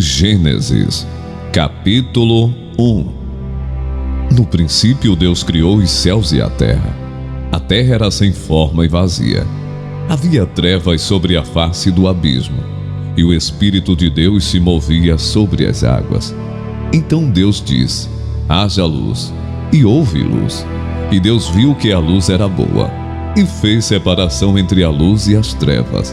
Gênesis, capítulo 1. No princípio Deus criou os céus e a terra. A terra era sem forma e vazia. Havia trevas sobre a face do abismo, e o Espírito de Deus se movia sobre as águas. Então Deus disse: haja luz, e houve luz. E Deus viu que a luz era boa, e fez separação entre a luz e as trevas.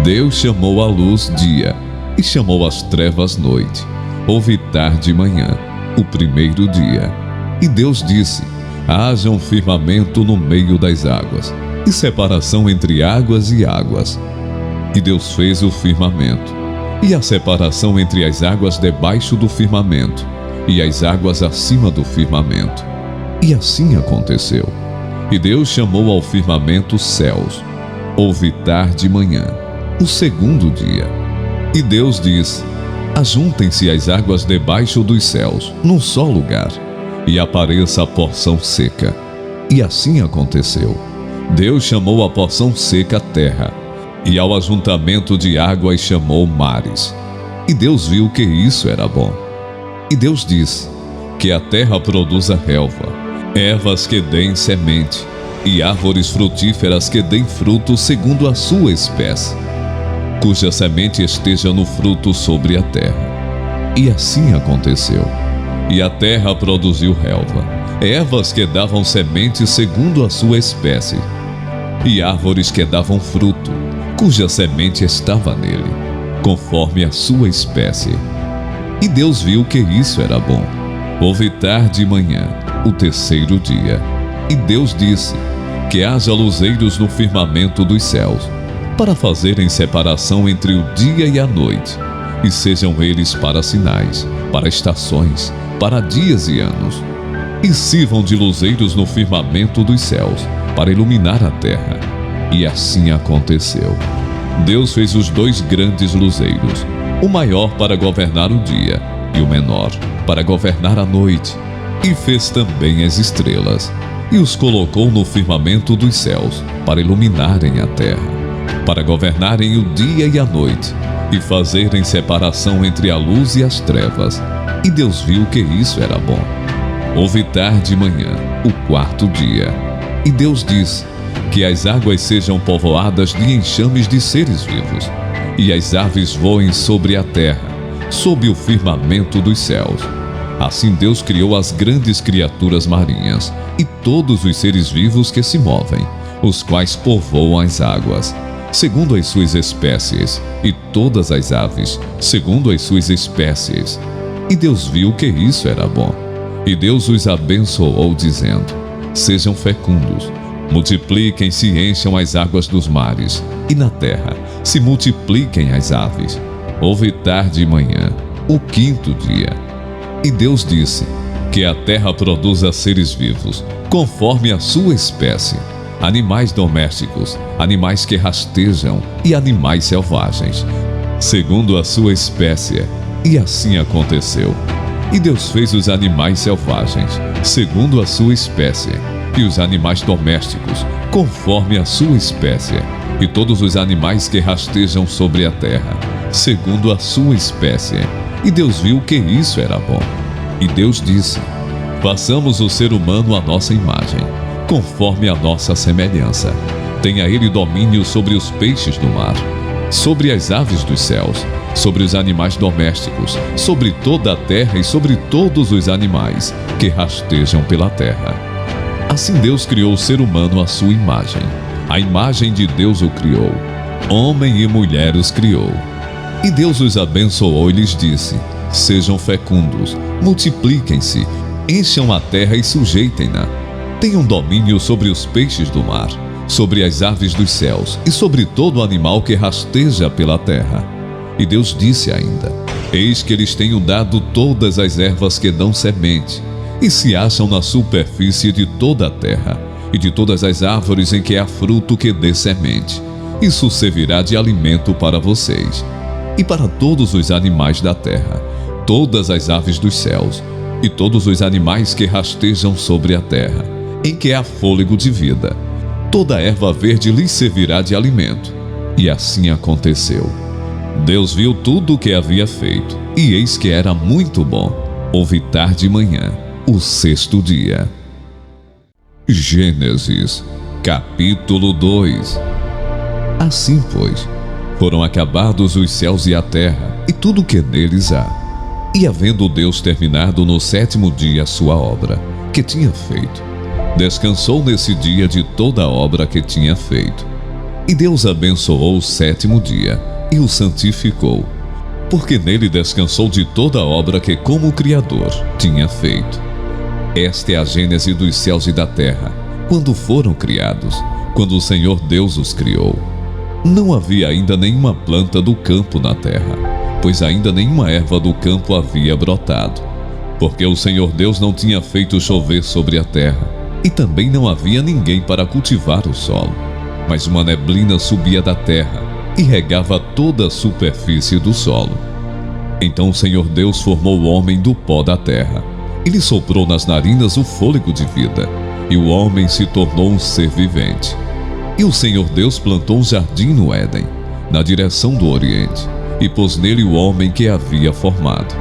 Deus chamou a luz dia, e chamou as trevas noite. Houve tarde e manhã, o primeiro dia. E Deus disse: haja um firmamento no meio das águas, e separação entre águas e águas. E Deus fez o firmamento, e a separação entre as águas debaixo do firmamento, e as águas acima do firmamento. E assim aconteceu. E Deus chamou ao firmamento céus. Houve tarde e manhã, o segundo dia. E Deus disse: ajuntem-se as águas debaixo dos céus, num só lugar, e apareça a porção seca. E assim aconteceu. Deus chamou a porção seca terra, e ao ajuntamento de águas chamou mares. E Deus viu que isso era bom. E Deus disse: que a terra produza relva, ervas que deem semente, e árvores frutíferas que deem fruto segundo a sua espécie, cuja semente esteja no fruto sobre a terra. E assim aconteceu. E a terra produziu relva, ervas que davam semente segundo a sua espécie, e árvores que davam fruto, cuja semente estava nele, conforme a sua espécie. E Deus viu que isso era bom. Houve tarde e manhã, o terceiro dia. E Deus disse: que haja luzeiros no firmamento dos céus, para fazerem separação entre o dia e a noite, e sejam eles para sinais, para estações, para dias e anos. E sirvam de luzeiros no firmamento dos céus, para iluminar a terra. E assim aconteceu. Deus fez os dois grandes luzeiros, o maior para governar o dia, e o menor para governar a noite. E fez também as estrelas, e os colocou no firmamento dos céus, para iluminarem a terra, para governarem o dia e a noite, e fazerem separação entre a luz e as trevas. E Deus viu que isso era bom. Houve tarde e manhã, o quarto dia. E Deus disse: que as águas sejam povoadas de enxames de seres vivos, e as aves voem sobre a terra, sob o firmamento dos céus. Assim Deus criou as grandes criaturas marinhas, e todos os seres vivos que se movem, os quais povoam as águas, segundo as suas espécies, e todas as aves, segundo as suas espécies. E Deus viu que isso era bom. E Deus os abençoou, dizendo: sejam fecundos, multipliquem-se e encham as águas dos mares, e na terra se multipliquem as aves. Houve tarde e manhã, o quinto dia. E Deus disse: que a terra produza seres vivos, conforme a sua espécie, animais domésticos, animais que rastejam e animais selvagens, segundo a sua espécie. E assim aconteceu. E Deus fez os animais selvagens, segundo a sua espécie, e os animais domésticos, conforme a sua espécie, e todos os animais que rastejam sobre a terra, segundo a sua espécie. E Deus viu que isso era bom. E Deus disse: façamos o ser humano à nossa imagem, conforme a nossa semelhança. Tenha ele domínio sobre os peixes do mar, sobre as aves dos céus, sobre os animais domésticos, sobre toda a terra e sobre todos os animais que rastejam pela terra. Assim Deus criou o ser humano à sua imagem. A imagem de Deus o criou. Homem e mulher os criou. E Deus os abençoou e lhes disse: sejam fecundos, multipliquem-se, encham a terra e sujeitem-na. Tenham domínio sobre os peixes do mar, sobre as aves dos céus e sobre todo animal que rasteja pela terra. E Deus disse ainda: eis que lhes tenho dado todas as ervas que dão semente, e se acham na superfície de toda a terra, e de todas as árvores em que há fruto que dê semente. Isso servirá de alimento para vocês, e para todos os animais da terra, todas as aves dos céus, e todos os animais que rastejam sobre a terra, em que há fôlego de vida. Toda erva verde lhes servirá de alimento. E assim aconteceu. Deus viu tudo o que havia feito, e eis que era muito bom. Houve tarde e manhã, o sexto dia. Gênesis, capítulo 2. Assim, pois, foram acabados os céus e a terra, e tudo o que neles há. E havendo Deus terminado no sétimo dia a sua obra, que tinha feito, descansou nesse dia de toda a obra que tinha feito. E Deus abençoou o sétimo dia, e o santificou, porque nele descansou de toda a obra que como Criador tinha feito. Esta é a gênese dos céus e da terra, quando foram criados, quando o Senhor Deus os criou. Não havia ainda nenhuma planta do campo na terra, pois ainda nenhuma erva do campo havia brotado, porque o Senhor Deus não tinha feito chover sobre a terra, e também não havia ninguém para cultivar o solo. Mas uma neblina subia da terra e regava toda a superfície do solo. Então o Senhor Deus formou o homem do pó da terra, e lhe soprou nas narinas o fôlego de vida, e o homem se tornou um ser vivente. E o Senhor Deus plantou um jardim no Éden, na direção do Oriente, e pôs nele o homem que havia formado.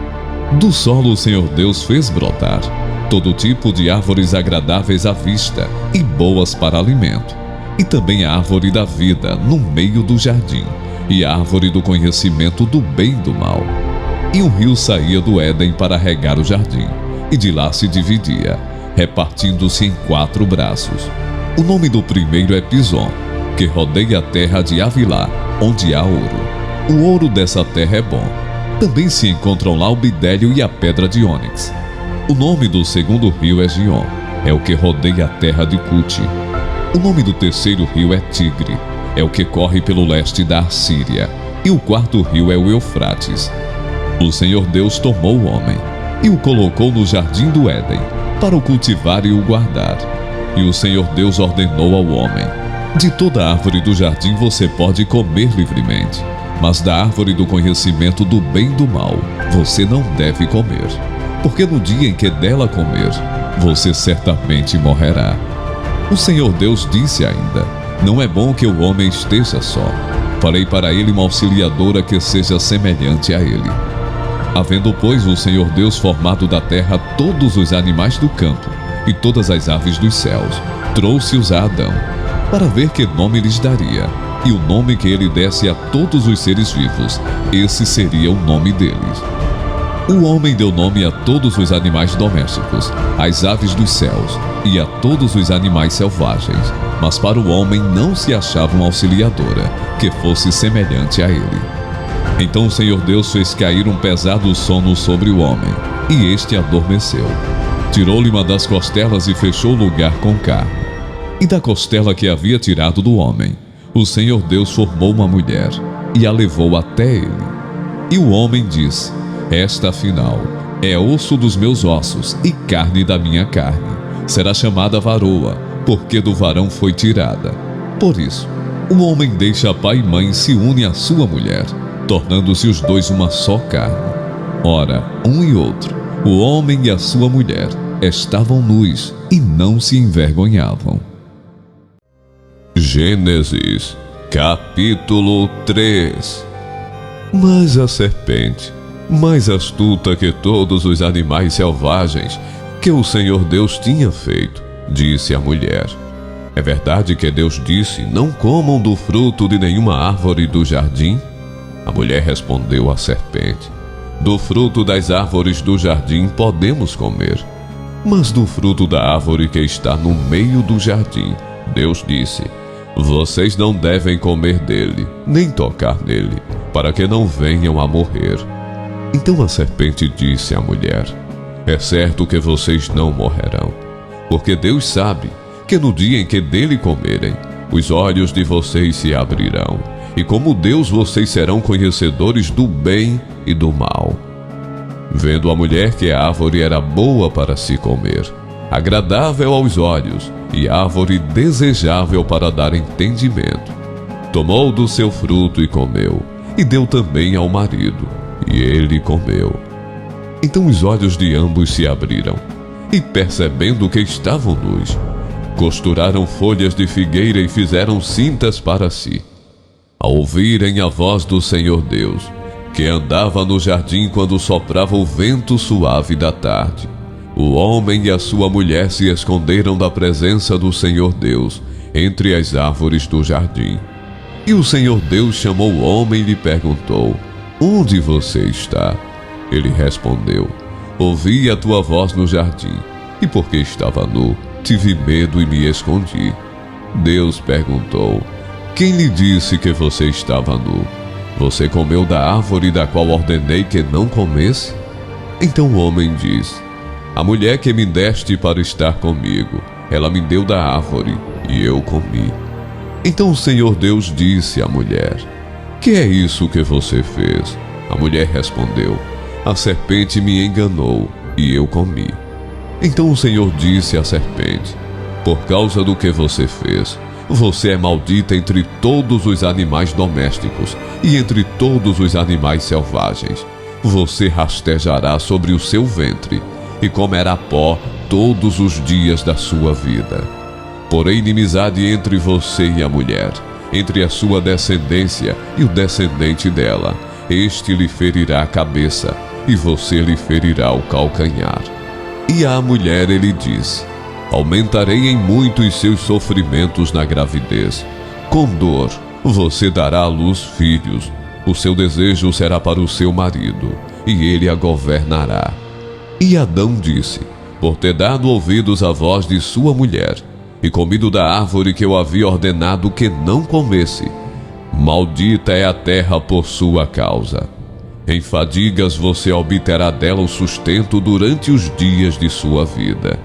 Do solo o Senhor Deus fez brotar todo tipo de árvores agradáveis à vista e boas para alimento, e também a árvore da vida no meio do jardim, e a árvore do conhecimento do bem e do mal. E um rio saía do Éden para regar o jardim, e de lá se dividia, repartindo-se em 4 braços. O nome do primeiro é Pison, que rodeia a terra de Avilá, onde há ouro. O ouro dessa terra é bom. Também se encontram lá o bidélio e a pedra de ônix. O nome do segundo rio é Gion, é o que rodeia a terra de Cute. O nome do terceiro rio é Tigre, é o que corre pelo leste da Assíria. E o quarto rio é o Eufrates. O Senhor Deus tomou o homem e o colocou no jardim do Éden, para o cultivar e o guardar. E o Senhor Deus ordenou ao homem: de toda árvore do jardim você pode comer livremente, mas da árvore do conhecimento do bem e do mal você não deve comer, porque no dia em que dela comer, você certamente morrerá. O Senhor Deus disse ainda: não é bom que o homem esteja só. Farei para ele uma auxiliadora que seja semelhante a ele. Havendo, pois, o Senhor Deus formado da terra todos os animais do campo e todas as aves dos céus, trouxe-os a Adão, para ver que nome lhes daria. E o nome que ele desse a todos os seres vivos, esse seria o nome deles. O homem deu nome a todos os animais domésticos, às aves dos céus e a todos os animais selvagens, mas para o homem não se achava uma auxiliadora que fosse semelhante a ele. Então o Senhor Deus fez cair um pesado sono sobre o homem, e este adormeceu. Tirou-lhe uma das costelas e fechou o lugar com carne. E da costela que havia tirado do homem, o Senhor Deus formou uma mulher, e a levou até ele. E o homem disse: esta, afinal, é osso dos meus ossos e carne da minha carne. Será chamada varoa, porque do varão foi tirada. Por isso, o homem deixa pai e mãe e se une à sua mulher, tornando-se os dois uma só carne. Ora, um e outro, o homem e a sua mulher, estavam nus e não se envergonhavam. Gênesis, capítulo 3. Mas a serpente, mais astuta que todos os animais selvagens que o Senhor Deus tinha feito, disse à mulher: é verdade que Deus disse: não comam do fruto de nenhuma árvore do jardim? A mulher respondeu à serpente: do fruto das árvores do jardim podemos comer, mas do fruto da árvore que está no meio do jardim, Deus disse: vocês não devem comer dele, nem tocar nele, para que não venham a morrer. Então a serpente disse à mulher: é certo que vocês não morrerão, porque Deus sabe que no dia em que dele comerem, os olhos de vocês se abrirão, e como Deus vocês serão conhecedores do bem e do mal. Vendo a mulher que a árvore era boa para se comer, agradável aos olhos, e árvore desejável para dar entendimento, tomou do seu fruto e comeu, e deu também ao marido, e ele comeu. Então os olhos de ambos se abriram, e percebendo que estavam nus, costuraram folhas de figueira e fizeram cintas para si. ao ouvirem a voz do Senhor Deus, que andava no jardim quando soprava o vento suave da tarde. O homem e a sua mulher se esconderam da presença do Senhor Deus entre as árvores do jardim. E o Senhor Deus chamou o homem e lhe perguntou: onde você está? Ele respondeu: ouvi a tua voz no jardim, e porque estava nu, tive medo e me escondi. Deus perguntou: quem lhe disse que você estava nu? Você comeu da árvore da qual ordenei que não comesse? Então o homem disse: a mulher que me deste para estar comigo, ela me deu da árvore, e eu comi. Então o Senhor Deus disse à mulher: que é isso que você fez? A mulher respondeu: a serpente me enganou, e eu comi. Então o Senhor disse à serpente: por causa do que você fez, você é maldita entre todos os animais domésticos e entre todos os animais selvagens. Você rastejará sobre o seu ventre e comerá pó todos os dias da sua vida. Porém, inimizade entre você e a mulher, entre a sua descendência e o descendente dela. Este lhe ferirá a cabeça, e você lhe ferirá o calcanhar. E à mulher ele disse: aumentarei em muito os seus sofrimentos na gravidez. Com dor, você dará à luz filhos. O seu desejo será para o seu marido, e ele a governará. E Adão disse: por ter dado ouvidos à voz de sua mulher, e comido da árvore que eu havia ordenado que não comesse, maldita é a terra por sua causa. Em fadigas você obterá dela o sustento durante os dias de sua vida.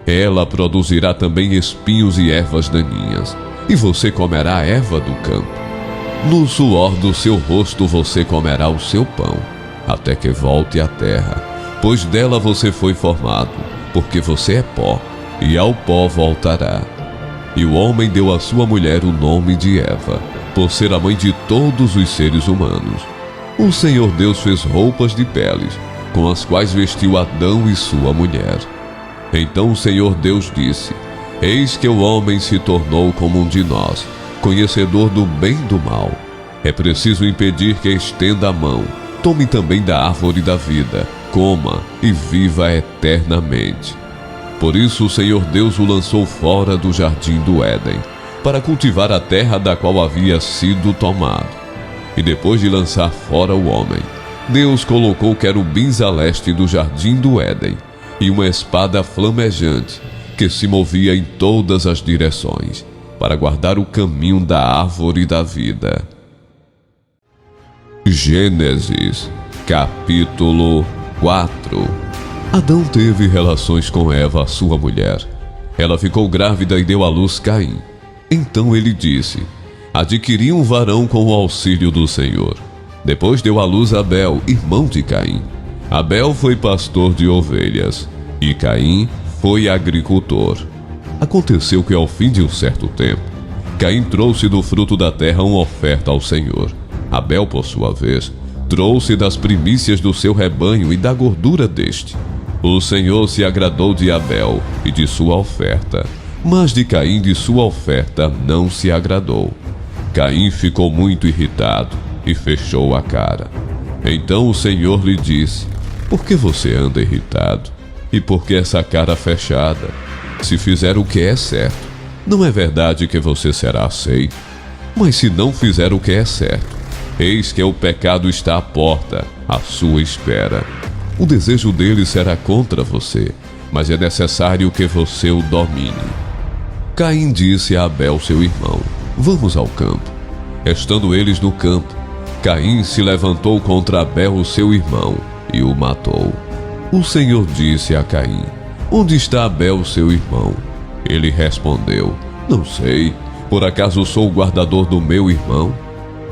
Ela produzirá também espinhos e ervas daninhas, e você comerá a erva do campo. No suor do seu rosto você comerá o seu pão, até que volte à terra, pois dela você foi formado, porque você é pó, e ao pó voltará. E o homem deu à sua mulher o nome de Eva, por ser a mãe de todos os seres humanos. O Senhor Deus fez roupas de peles, com as quais vestiu Adão e sua mulher. Então o Senhor Deus disse: eis que o homem se tornou como um de nós, conhecedor do bem e do mal. É preciso impedir que estenda a mão, tome também da árvore da vida, coma e viva eternamente. Por isso o Senhor Deus o lançou fora do jardim do Éden, para cultivar a terra da qual havia sido tomado. E depois de lançar fora o homem, Deus colocou querubins a leste do jardim do Éden, e uma espada flamejante, que se movia em todas as direções, para guardar o caminho da árvore da vida. Gênesis, capítulo 4. Adão teve relações com Eva, sua mulher. Ela ficou grávida e deu à luz Caim. Então ele disse: adquiri um varão com o auxílio do Senhor. Depois deu à luz Abel, irmão de Caim. Abel foi pastor de ovelhas, e Caim foi agricultor. Aconteceu que ao fim de um certo tempo, Caim trouxe do fruto da terra uma oferta ao Senhor. Abel, por sua vez, trouxe das primícias do seu rebanho e da gordura deste. O Senhor se agradou de Abel e de sua oferta, mas de Caim de sua oferta não se agradou. Caim ficou muito irritado e fechou a cara. Então o Senhor lhe disse: por que você anda irritado? E por que essa cara fechada? Se fizer o que é certo, não é verdade que você será aceito? Mas se não fizer o que é certo, eis que o pecado está à porta, à sua espera. O desejo dele será contra você, mas é necessário que você o domine. Caim disse a Abel, seu irmão: vamos ao campo. Estando eles no campo, Caim se levantou contra Abel, seu irmão, e o matou. O Senhor disse a Caim: onde está Abel, seu irmão? Ele respondeu: não sei, por acaso sou o guardador do meu irmão?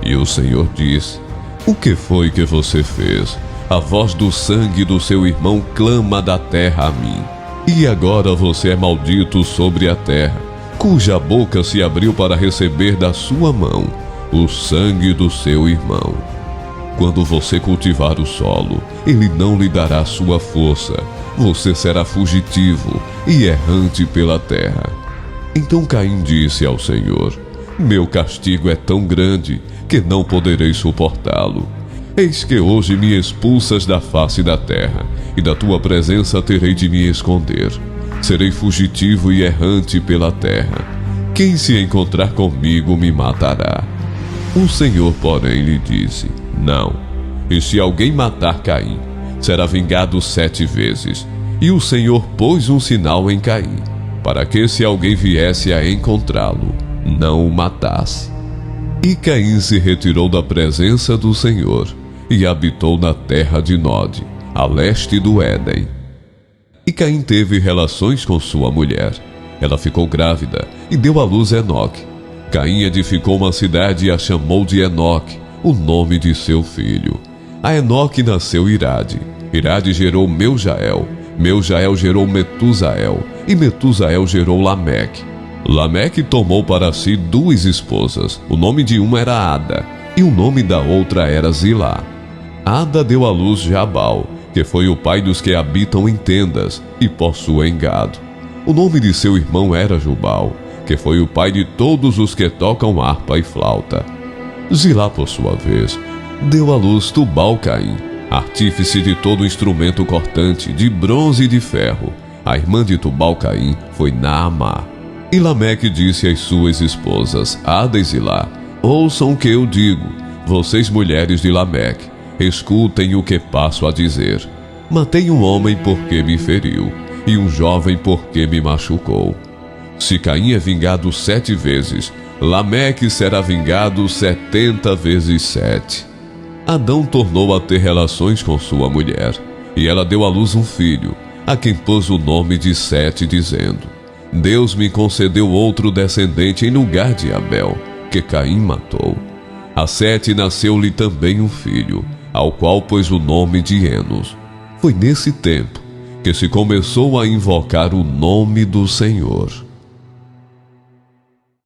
E o Senhor disse: o que foi que você fez? A voz do sangue do seu irmão clama da terra a mim. E agora você é maldito sobre a terra, cuja boca se abriu para receber da sua mão o sangue do seu irmão. Quando você cultivar o solo, ele não lhe dará sua força. Você será fugitivo e errante pela terra. Então Caim disse ao Senhor: Meu castigo é tão grande que não poderei suportá-lo. Eis que hoje me expulsas da face da terra, e da tua presença terei de me esconder. Serei fugitivo e errante pela terra. Quem se encontrar comigo me matará. O Senhor, porém, lhe disse: Não. E se alguém matar Caim, será vingado 7 vezes. E o Senhor pôs um sinal em Caim, para que, se alguém viesse a encontrá-lo, não o matasse. E Caim se retirou da presença do Senhor e habitou na terra de Nod, a leste do Éden. E Caim teve relações com sua mulher. Ela ficou grávida e deu à luz Enoque. Caim edificou uma cidade e a chamou de Enoque, o nome de seu filho. A Enoque nasceu Irade. Irade gerou Meujael. Meujael gerou Metusael. E Metusael gerou Lameque. Lameque tomou para si 2 esposas. O nome de uma era Ada, e o nome da outra era Zilá. Ada deu à luz Jabal, que foi o pai dos que habitam em tendas e possuem gado. O nome de seu irmão era Jubal, que foi o pai de todos os que tocam harpa e flauta. Zilá, por sua vez, deu à luz Tubal-Caim, artífice de todo instrumento cortante, de bronze e de ferro. A irmã de Tubal-Caim foi Naamá. E Lameque disse às suas esposas, Ada e Zilá: Ouçam o que eu digo, vocês mulheres de Lameque, escutem o que passo a dizer. Matei um homem porque me feriu, e um jovem porque me machucou. Se Caim é vingado 7 vezes, Lameque será vingado 70 vezes 7. Adão tornou a ter relações com sua mulher, e ela deu à luz um filho, a quem pôs o nome de Sete, dizendo: Deus me concedeu outro descendente em lugar de Abel, que Caim matou. A Sete nasceu-lhe também um filho, ao qual pôs o nome de Enos. Foi nesse tempo que se começou a invocar o nome do Senhor.